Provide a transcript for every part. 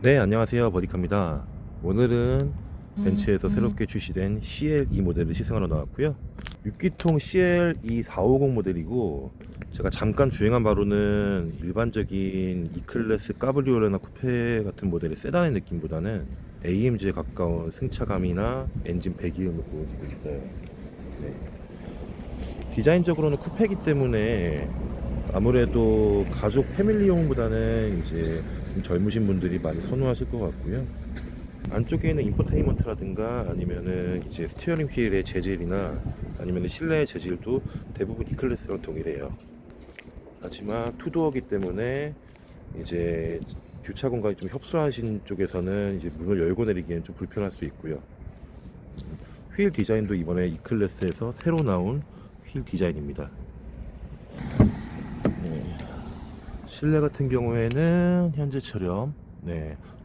네, 안녕하세요. 버디카입니다. 오늘은 벤츠에서 새롭게 출시된 CL2 모델을 시승하러 나왔고요. 6기통 CL2450 모델이고, 제가 잠깐 주행한 바로는 일반적인 E클래스 까브리올레나 쿠페 같은 모델의 세단의 느낌보다는 AMG에 가까운 승차감이나 엔진 배기음을 보여주고 있어요. 네. 디자인적으로는 쿠페이기 때문에 아무래도 가족 패밀리용보다는 이제 좀 젊으신 분들이 많이 선호하실 것 같고요. 안쪽에 있는 인포테인먼트라든가 아니면은 이제 스티어링 휠의 재질이나 아니면은 실내의 재질도 대부분 E클래스랑 동일해요. 하지만 투도어기 때문에 이제 주차 공간이 좀 협소하신 쪽에서는 이제 문을 열고 내리기엔 좀 불편할 수 있고요. 휠 디자인도 이번에 E클래스에서 새로 나온 휠 디자인입니다. 실내 같은 경우에는 현재처럼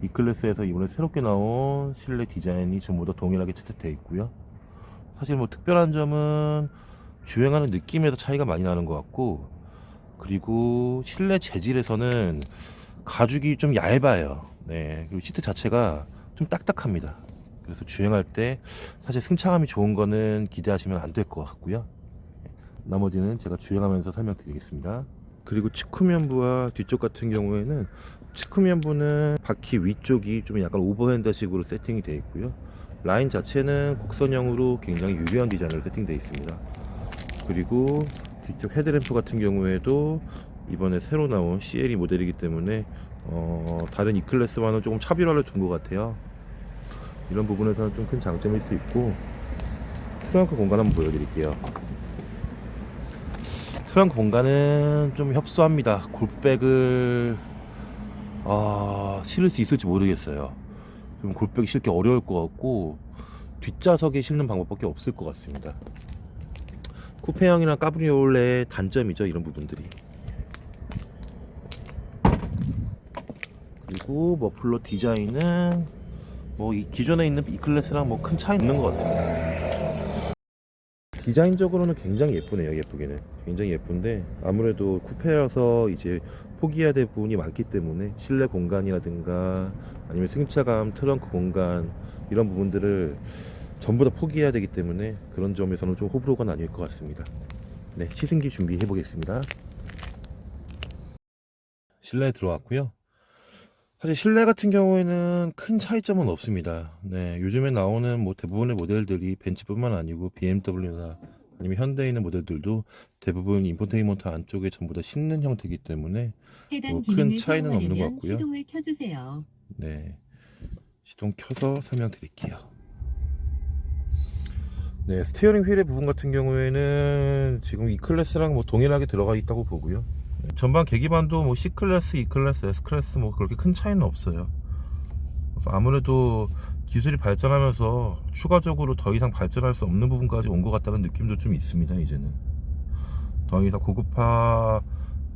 E클래스에서 이번에 새롭게 나온 실내 디자인이 전부 다 동일하게 채택되어 있고요. 사실 뭐 특별한 점은 주행하는 느낌에서 차이가 많이 나는 것 같고, 그리고 실내 재질에서는 가죽이 좀 얇아요. 그리고 시트 자체가 좀 딱딱합니다. 그래서 주행할 때 사실 승차감이 좋은 거는 기대하시면 안 될 것 같고요. 나머지는 제가 주행하면서 설명드리겠습니다. 그리고 측후면부와 뒤쪽 같은 경우에는, 측후면부는 바퀴 위쪽이 좀 약간 오버핸드 식으로 세팅이 되어 있고요. 라인 자체는 곡선형으로 굉장히 유려한 디자인으로 세팅되어 있습니다. 그리고 뒤쪽 헤드램프 같은 경우에도 이번에 새로 나온 CL2 모델이기 때문에 다른 E클래스와는 조금 차별화를 준 것 같아요. 이런 부분에서는 좀 큰 장점일 수 있고, 트렁크 공간 한번 보여드릴게요. 트렁크 공간은 좀 협소합니다. 골백을 실을 수 있을지 모르겠어요. 좀 골백이 실기 어려울 것 같고, 뒷좌석에 실는 방법밖에 없을 것 같습니다. 쿠페형이나 까브리올레의 단점이죠, 이런 부분들이. 그리고 머플러 디자인은 뭐 이 기존에 있는 E클래스랑 뭐 큰 차이 없는 것 같습니다. 디자인적으로는 굉장히 예쁘네요. 예쁘게는 굉장히 예쁜데, 아무래도 쿠페라서 이제 포기해야 될 부분이 많기 때문에 실내 공간이라든가 아니면 승차감, 트렁크 공간, 이런 부분들을 전부 다 포기해야 되기 때문에 그런 점에서는 좀 호불호가 나뉠 것 같습니다. 네, 시승기 준비해 보겠습니다. 실내에 들어왔고요. 사실 실내 같은 경우에는 큰 차이점은 없습니다. 요즘에 나오는 뭐 대부분의 모델들이 벤츠뿐만 아니고 BMW나 아니면 현대에 있는 모델들도 대부분 인포테인먼트 안쪽에 전부 다 싣는 형태이기 때문에 해당 뭐 큰 기능을 차이는 없는 것 사용하려면 같고요. 시동을 켜주세요. 시동 켜서 설명드릴게요. 스티어링 휠의 부분 같은 경우에는 지금 E클래스랑 뭐 동일하게 들어가 있다고 보고요. 전방 계기판도 뭐 C클래스, E클래스, S클래스 뭐 그렇게 큰 차이는 없어요. 그래서 아무래도 기술이 발전하면서 추가적으로 더 이상 발전할 수 없는 부분까지 온 것 같다는 느낌도 좀 있습니다. 이제는 더 이상 고급화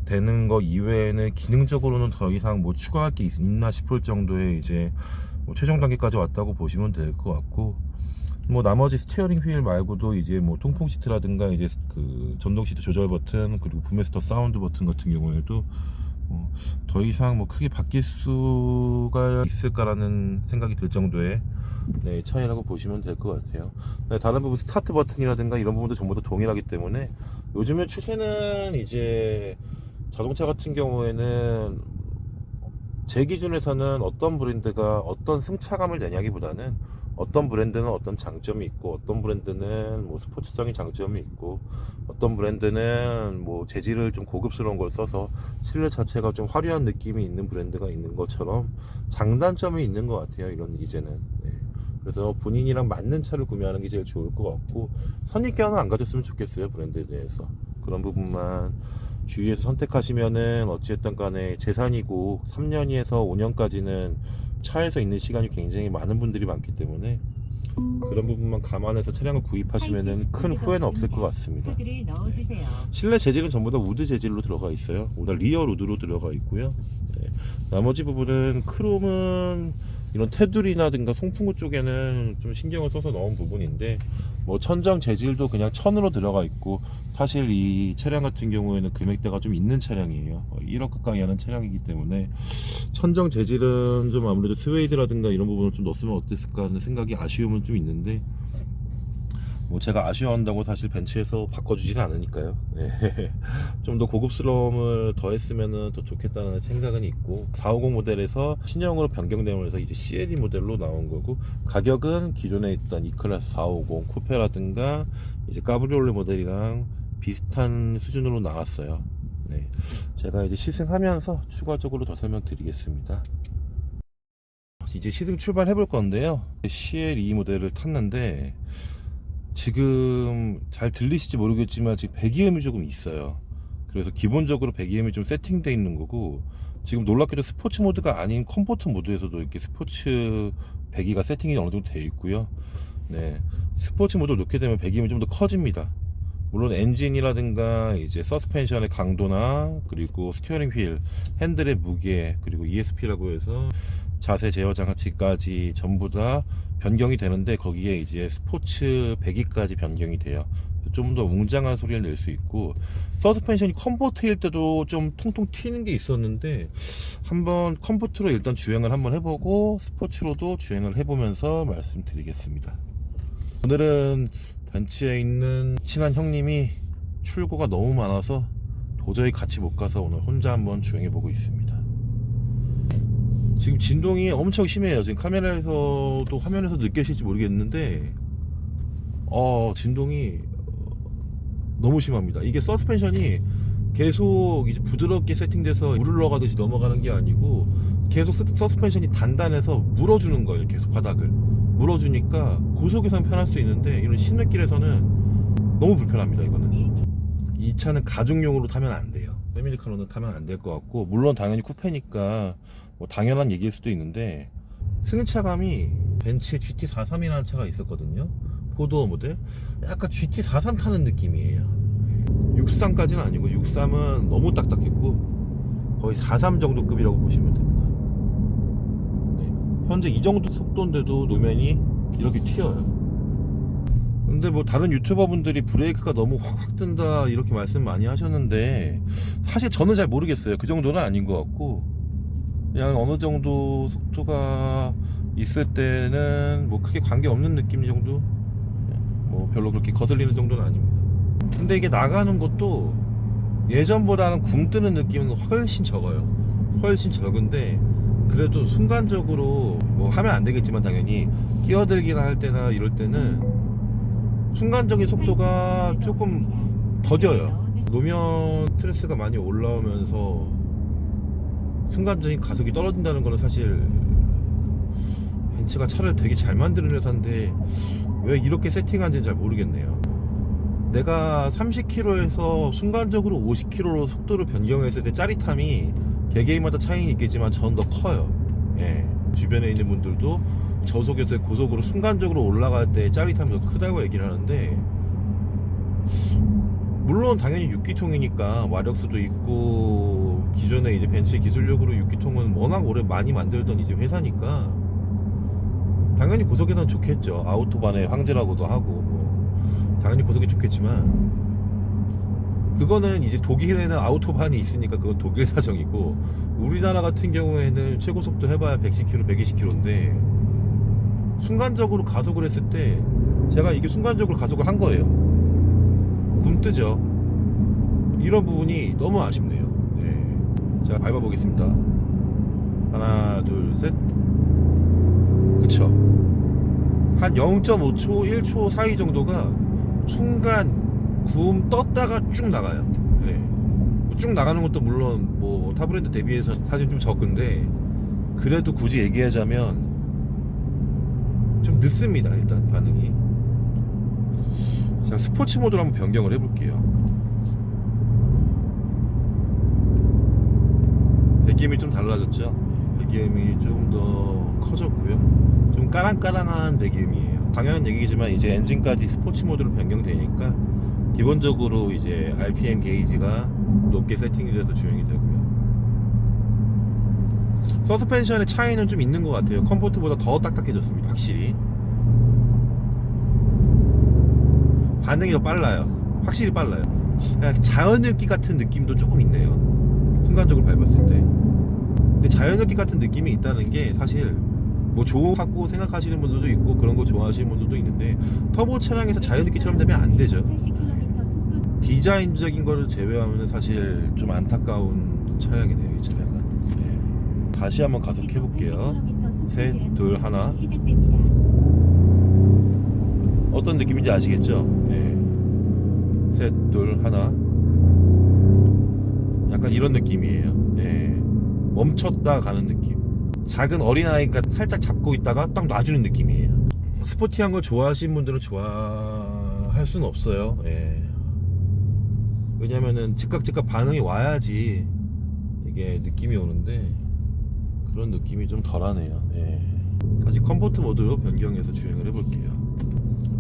되는 거 이외에는 기능적으로는 더 이상 뭐 추가할 게 있나 싶을 정도의 이제 뭐 최종 단계까지 왔다고 보시면 될 것 같고, 뭐 나머지 스티어링 휠 말고도 이제 뭐 통풍 시트라든가 이제 그 전동 시트 조절 버튼, 그리고 부메스터 사운드 버튼 같은 경우에도 더 이상 뭐 크게 바뀔 수가 있을까라는 생각이 들 정도의 차이라고 보시면 될 것 같아요. 다른 부분 스타트 버튼이라든가 이런 부분도 전부 다 동일하기 때문에, 요즘에 추세는 이제 자동차 같은 경우에는 제 기준에서는 어떤 브랜드가 어떤 승차감을 내냐기보다는 어떤 브랜드는 어떤 장점이 있고, 어떤 브랜드는 뭐 스포츠성인 장점이 있고, 어떤 브랜드는 뭐 재질을 좀 고급스러운 걸 써서 실내 자체가 좀 화려한 느낌이 있는 브랜드가 있는 것처럼 장단점이 있는 것 같아요. 이런 이제는. 그래서 본인이랑 맞는 차를 구매하는 게 제일 좋을 것 같고, 선입견은 안 가졌으면 좋겠어요. 브랜드에 대해서 그런 부분만 주의해서 선택하시면은 어찌됐든 간에 재산이고, 3년에서 5년까지는 차에서 있는 시간이 굉장히 많은 분들이 많기 때문에 그런 부분만 감안해서 차량을 구입하시면은 큰 후회는 없을 것 같습니다. 카드를 넣어주세요. 실내 재질은 전부 다 우드 재질로 들어가 있어요. 오다 리어 우드로 들어가 있고요. 나머지 부분은 크롬은 이런 테두리나든가 송풍구 쪽에는 좀 신경을 써서 넣은 부분인데, 뭐 천장 재질도 그냥 천으로 들어가 있고, 사실 이 차량 같은 경우에는 금액대가 좀 있는 차량이에요. 1억 가까이 하는 차량이기 때문에 천정 재질은 좀 아무래도 스웨이드라든가 이런 부분을 좀 넣었으면 어땠을까 하는 생각이 아쉬움은 좀 있는데, 뭐 제가 아쉬워한다고 사실 벤츠에서 바꿔주지는 않으니까요. 좀 더 고급스러움을 더했으면 더 좋겠다는 생각은 있고, 450 모델에서 신형으로 변경되면서 이제 CLE 모델로 나온 거고, 가격은 기존에 있던 E클래스 450 쿠페라든가 이제 까브리올레 모델이랑 비슷한 수준으로 나왔어요. 네, 제가 이제 시승하면서 추가적으로 더 설명드리겠습니다. 이제 시승 출발해 볼 건데요. CLE 모델을 탔는데 지금 잘 들리실지 모르겠지만 지금 배기음이 조금 있어요. 그래서 기본적으로 배기음이 좀 세팅되어 있는 거고, 지금 놀랍게도 스포츠 모드가 아닌 컴포트 모드에서도 이렇게 스포츠 배기가 세팅이 어느 정도 되어 있고요. 네, 스포츠 모드를 놓게 되면 배기음이 좀 더 커집니다. 물론 엔진이라든가 이제 서스펜션의 강도나 그리고 스티어링 휠, 핸들의 무게, 그리고 ESP라고 해서 자세 제어 장치까지 전부 다 변경이 되는데, 거기에 이제 스포츠 배기까지 변경이 돼요. 좀 더 웅장한 소리를 낼 수 있고, 서스펜션이 컴포트일 때도 좀 통통 튀는 게 있었는데, 한번 컴포트로 일단 주행을 한번 해보고 스포츠로도 주행을 해보면서 말씀드리겠습니다. 오늘은 벤츠에 있는 친한 형님이 출고가 너무 많아서 도저히 같이 못 가서 오늘 혼자 한번 주행해보고 있습니다. 지금 진동이 엄청 심해요. 지금 카메라에서도 화면에서 느끼실지 모르겠는데 진동이 너무 심합니다. 이게 서스펜션이 계속 이제 부드럽게 세팅돼서 물을 넣어가듯이 넘어가는 게 아니고, 계속 서스펜션이 단단해서 물어주는 거예요. 계속 바닥을 물어주니까 고속에서는 편할 수 있는데, 이런 시내길에서는 너무 불편합니다. 이거는 이 차는 가족용으로 타면 안 돼요. 패밀리카로는 타면 안 될 것 같고, 물론 당연히 쿠페니까 뭐 당연한 얘기일 수도 있는데, 승차감이 벤츠의 GT43이라는 차가 있었거든요. 포도어 모델. 약간 GT43 타는 느낌이에요. 63까지는 아니고, 63은 너무 딱딱했고 거의 43 정도 급이라고 보시면 됩니다. 네, 현재 이 정도 속도인데도 노면이 이렇게 튀어요. 근데 뭐 다른 유튜버 분들이 브레이크가 너무 확 뜬다 이렇게 말씀 많이 하셨는데, 사실 저는 잘 모르겠어요. 그 정도는 아닌 것 같고, 그냥 어느 정도 속도가 있을 때는 뭐 크게 관계없는 느낌 정도, 뭐 별로 그렇게 거슬리는 정도는 아닙니다. 근데 이게 나가는 것도 예전보다는 굼 뜨는 느낌은 훨씬 적어요. 훨씬 적은데, 그래도 순간적으로 뭐 하면 안 되겠지만 당연히 끼어들기나 할 때나 이럴 때는 순간적인 속도가 조금 더뎌요. 노면 스트레스가 많이 올라오면서 순간적인 가속이 떨어진다는 거는 사실 벤츠가 차를 되게 잘 만드는 회사인데 왜 이렇게 세팅한지는 잘 모르겠네요. 내가 30km에서 순간적으로 50km로 속도를 변경했을 때 짜릿함이 개개인마다 차이는 있겠지만 전 더 커요. 예. 주변에 있는 분들도 저속에서 고속으로 순간적으로 올라갈 때 짜릿함이 더 크다고 얘기를 하는데, 물론 당연히 6기통이니까 마력수도 있고, 기존에 이제 벤츠 기술력으로 6기통은 워낙 오래 많이 만들던 이제 회사니까 당연히 고속에서는 좋겠죠. 아우토반의 황제라고도 하고, 뭐 당연히 고속이 좋겠지만, 그거는 이제 독일에는 아우토반이 있으니까 그건 독일 사정이고, 우리나라 같은 경우에는 최고 속도 해봐야 110km, 120km인데 순간적으로 가속을 했을 때, 제가 이게 순간적으로 가속을 한 거예요. 굼뜨죠. 이런 부분이 너무 아쉽네요. 네. 자, 밟아보겠습니다. 하나, 둘, 셋. 그쵸? 한 0.5초, 1초 사이 정도가 순간 굼 떴다가 쭉 나가요. 네. 쭉 나가는 것도 물론 뭐 타브랜드 대비해서 사실 좀 적은데, 그래도 굳이 얘기하자면 좀 늦습니다. 일단 반응이. 자, 스포츠 모드로 한번 변경을 해볼게요. 배기음이 좀 달라졌죠. 배기음이 좀 더 커졌고요. 좀 까랑까랑한 배기음이에요. 당연한 얘기지만 이제 엔진까지 스포츠 모드로 변경되니까 기본적으로 이제 RPM 게이지가 높게 세팅이 돼서 주행이 되고요. 서스펜션의 차이는 좀 있는 것 같아요. 컴포트보다 더 딱딱해졌습니다. 확실히 반응이 더 빨라요. 확실히 빨라요. 그냥 자연흡기 같은 느낌도 조금 있네요. 순간적으로 밟았을 때. 근데 자연흡기 같은 느낌이 있다는 게 사실 뭐 좋다고 생각하시는 분들도 있고 그런 거 좋아하시는 분들도 있는데 터보 차량에서 자연흡기처럼 되면 안 되죠. 80km 속도 디자인적인 거를 제외하면 사실 좀 안타까운 차량이네요, 이 차량은. 네. 다시 한번 가속해 볼게요. 80km 속도 셋, 제한 둘, 구간이 하나. 시작됩니다. 어떤 느낌인지 아시겠죠? 네. 셋, 둘, 하나. 약간 이런 느낌이에요. 네. 멈췄다 가는 느낌. 작은 어린아이가 살짝 잡고 있다가 딱 놔주는 느낌이에요. 스포티한 걸 좋아하시는 분들은 좋아할 수는 없어요. 예. 왜냐면은 즉각 반응이 와야지 이게 느낌이 오는데 그런 느낌이 좀 덜하네요. 예. 다시 컴포트 모드로 변경해서 주행을 해볼게요.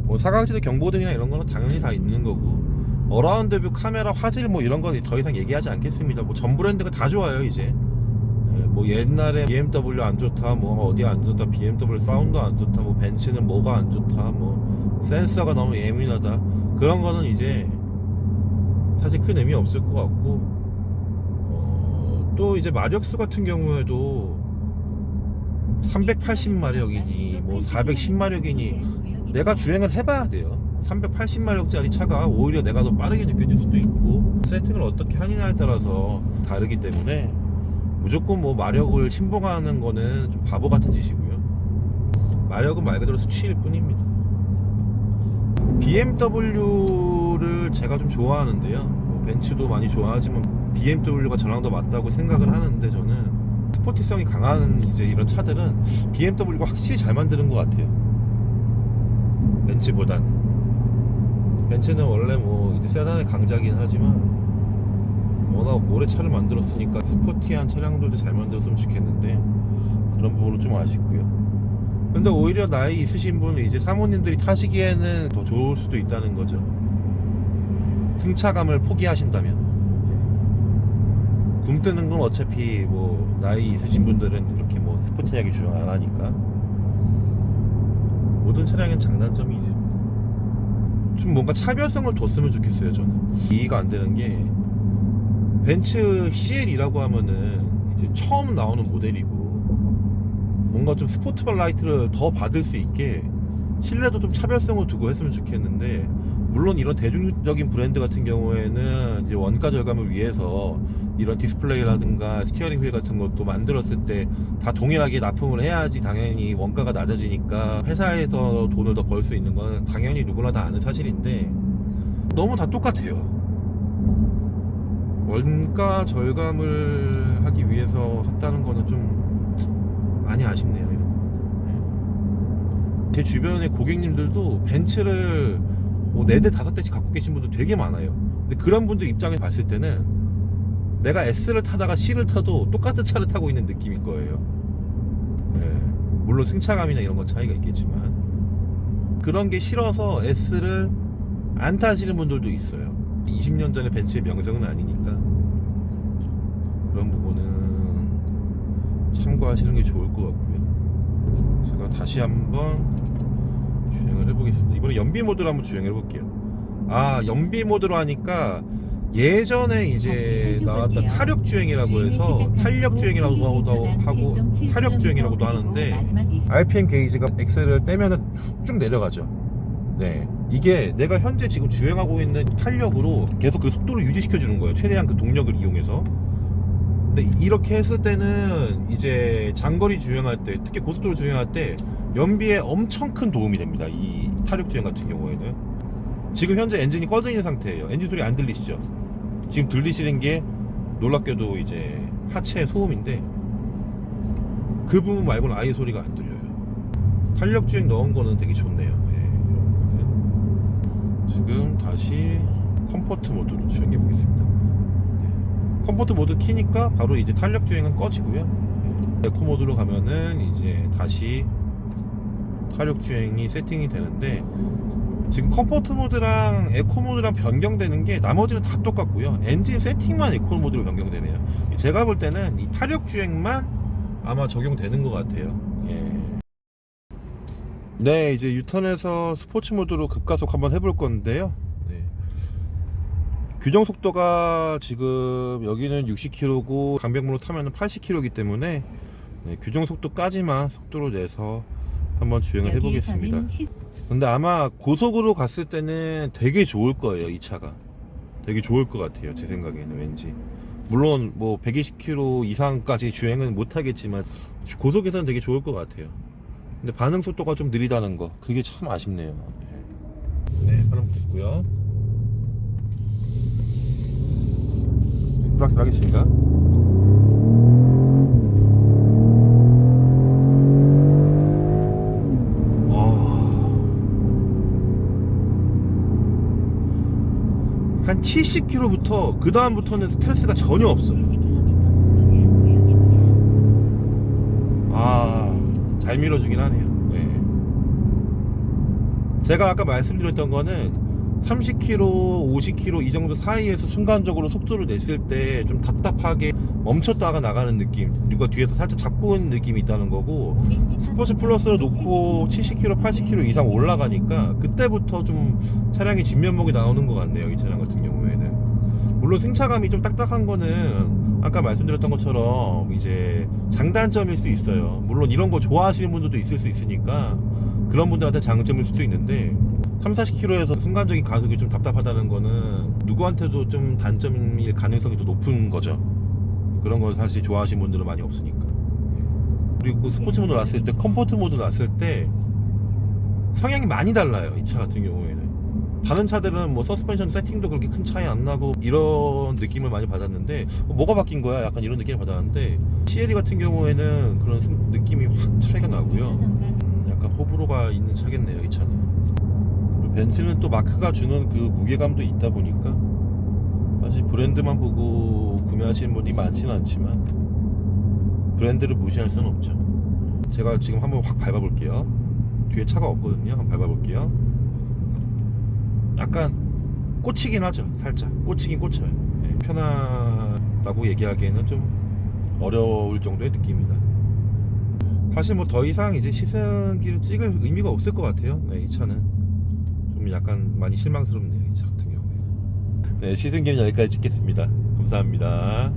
뭐 사각지대 경보등이나 이런 거는 당연히 다 있는 거고 어라운드 뷰 카메라 화질 뭐 이런 건 더 이상 얘기하지 않겠습니다. 뭐 전 브랜드가 다 좋아요 이제. 뭐 옛날에 BMW 안 좋다, 뭐 어디 안 좋다, BMW 사운드 안 좋다, 뭐 벤츠는 뭐가 안 좋다, 뭐 센서가 너무 예민하다, 그런 거는 이제 사실 큰 의미 없을 것 같고, 또 이제 마력수 같은 경우에도 380마력이니 뭐 410마력이니 내가 주행을 해봐야 돼요. 380마력짜리 차가 오히려 내가 더 빠르게 느껴질 수도 있고 세팅을 어떻게 하느냐에 따라서 다르기 때문에 무조건 뭐 마력을 신봉하는 거는 좀 바보 같은 짓이고요. 마력은 말 그대로 수치일 뿐입니다. BMW를 제가 좀 좋아하는데요. 뭐 벤츠도 많이 좋아하지만 BMW가 저랑 더 맞다고 생각을 하는데 저는 스포티성이 강한 이제 이런 차들은 BMW가 확실히 잘 만드는 것 같아요. 벤츠보다는. 벤츠는 원래 뭐 이제 세단의 강자긴 하지만 워낙 오래 차를 만들었으니까 스포티한 차량들도 잘 만들었으면 좋겠는데 그런 부분은 좀 아쉽고요. 근데 오히려 나이 있으신 분 이제 사모님들이 타시기에는 더 좋을 수도 있다는 거죠. 승차감을 포기하신다면. 굼뜨는 건 어차피 뭐 나이 있으신 분들은 이렇게 뭐 스포티하게 주행 안 하니까 모든 차량엔 장단점이 있습니다. 좀 뭔가 차별성을 뒀으면 좋겠어요. 저는 이해가 안 되는 게 벤츠 CL이라고 하면은 이제 처음 나오는 모델이고 뭔가 좀 스포츠바 라이트를 더 받을 수 있게 실내도 좀 차별성을 두고 했으면 좋겠는데 물론 이런 대중적인 브랜드 같은 경우에는 이제 원가 절감을 위해서 이런 디스플레이라든가 스티어링 휠 같은 것도 만들었을 때 다 동일하게 납품을 해야지 당연히 원가가 낮아지니까 회사에서 돈을 더 벌 수 있는 건 당연히 누구나 다 아는 사실인데 너무 다 똑같아요. 원가 절감을 하기 위해서 했다는 거는 좀 많이 아쉽네요. 이런 부분들. 제 주변의 고객님들도 벤츠를 뭐 4대 5대씩 갖고 계신 분들 되게 많아요. 근데 그런 분들 입장에 봤을 때는 내가 S를 타다가 C를 타도 똑같은 차를 타고 있는 느낌일 거예요. 네. 물론 승차감이나 이런 건 차이가 있겠지만 그런 게 싫어서 S를 안 타시는 분들도 있어요. 20년 전에 벤츠의 명성은 아니니까 그런 부분은 참고하시는 게 좋을 것 같고요. 제가 다시 한번 주행을 해보겠습니다. 이번에 연비 모드로 한번 주행해 볼게요. 아, 연비 모드로 하니까 예전에 이제 나왔던 타력 주행이라고 해서 탄력 주행이라고 하고 타력 주행이라고도 하는데 RPM 게이지가 엑셀을 떼면은 쭉 내려가죠. 네, 이게 내가 현재 지금 주행하고 있는 탄력으로 계속 그 속도를 유지시켜 주는 거예요. 최대한 그 동력을 이용해서. 근데 이렇게 했을 때는 이제 장거리 주행할 때, 특히 고속도로 주행할 때 연비에 엄청 큰 도움이 됩니다. 이 타력 주행 같은 경우에는. 지금 현재 엔진이 꺼져 있는 상태예요. 엔진 소리 안 들리시죠? 지금 들리시는 게 놀랍게도 이제 하체 소음인데 그 부분 말고는 아예 소리가 안 들려요. 탄력 주행 넣은 거는 되게 좋네요. 지금 다시 컴포트 모드로 주행해 보겠습니다. 컴포트 모드 키니까 바로 이제 탄력 주행은 꺼지고요. 에코 모드로 가면은 이제 다시 탄력 주행이 세팅이 되는데 지금 컴포트 모드랑 에코 모드랑 변경되는 게 나머지는 다 똑같고요. 엔진 세팅만 에코 모드로 변경되네요. 제가 볼 때는 이 탄력 주행만 아마 적용되는 것 같아요. 네, 이제 유턴해서 스포츠 모드로 급가속 한번 해볼 건데요. 네. 규정 속도가 지금 여기는 60km고 강변북로 타면 80km이기 때문에 네, 규정 속도까지만 속도로 내서 한번 주행을 해보겠습니다. 근데 아마 고속으로 갔을 때는 되게 좋을 거예요. 이 차가 되게 좋을 것 같아요. 제 생각에는 왠지. 물론 뭐 120km 이상까지 주행은 못 하겠지만 고속에서는 되게 좋을 것 같아요. 근데 반응 속도가 좀 느리다는 거, 그게 참 아쉽네요. 네, 바람 붙고요. 플락스 하겠습니다. 한 70km부터 그 다음부터는 스트레스가 전혀 없어요. 70km 속도 제한 구역입니다. 잘 밀어주긴 하네요. 네. 제가 아까 말씀드렸던 거는 30km, 50km 이 정도 사이에서 순간적으로 속도를 냈을 때 좀 답답하게 멈췄다가 나가는 느낌, 누가 뒤에서 살짝 잡고 있는 느낌이 있다는 거고, 스포츠 플러스를 놓고 70km, 80km 이상 올라가니까 그때부터 좀 차량의 진면목이 나오는 것 같네요. 이 차량 같은 경우에는. 물론 승차감이 좀 딱딱한 거는 아까 말씀드렸던 것처럼 이제 장단점일 수 있어요. 물론 이런 거 좋아하시는 분들도 있을 수 있으니까 그런 분들한테 장점일 수도 있는데, 30-40km에서 순간적인 가속이 좀 답답하다는 거는 누구한테도 좀 단점일 가능성이 더 높은 거죠. 그런 걸 사실 좋아하시는 분들은 많이 없으니까. 그리고 스포츠 모드 놨을 때, 컴포트 모드 놨을 때 성향이 많이 달라요. 이 차 같은 경우에는. 다른 차들은 뭐 서스펜션 세팅도 그렇게 큰 차이 안 나고 이런 느낌을 많이 받았는데, 뭐가 바뀐 거야? 약간 이런 느낌을 받았는데, CLE 같은 경우에는 그런 느낌이 확 차이가 나고요. 약간 호불호가 있는 차겠네요, 이 차는. 벤츠는 또 마크가 주는 그 무게감도 있다 보니까 사실 브랜드만 보고 구매하시는 분이 많지는 않지만 브랜드를 무시할 수는 없죠. 제가 지금 한번 확 밟아볼게요. 뒤에 차가 없거든요. 한번 밟아볼게요. 약간 꽂히긴 하죠. 살짝 꽂히긴 꽂혀요. 편하다고 얘기하기에는 좀 어려울 정도의 느낌이다. 사실 뭐 더 이상 이제 시승기를 찍을 의미가 없을 것 같아요. 네, 이 차는 좀 약간 많이 실망스럽네요, 이 차 같은 경우에. 네, 시승기는 여기까지 찍겠습니다. 감사합니다.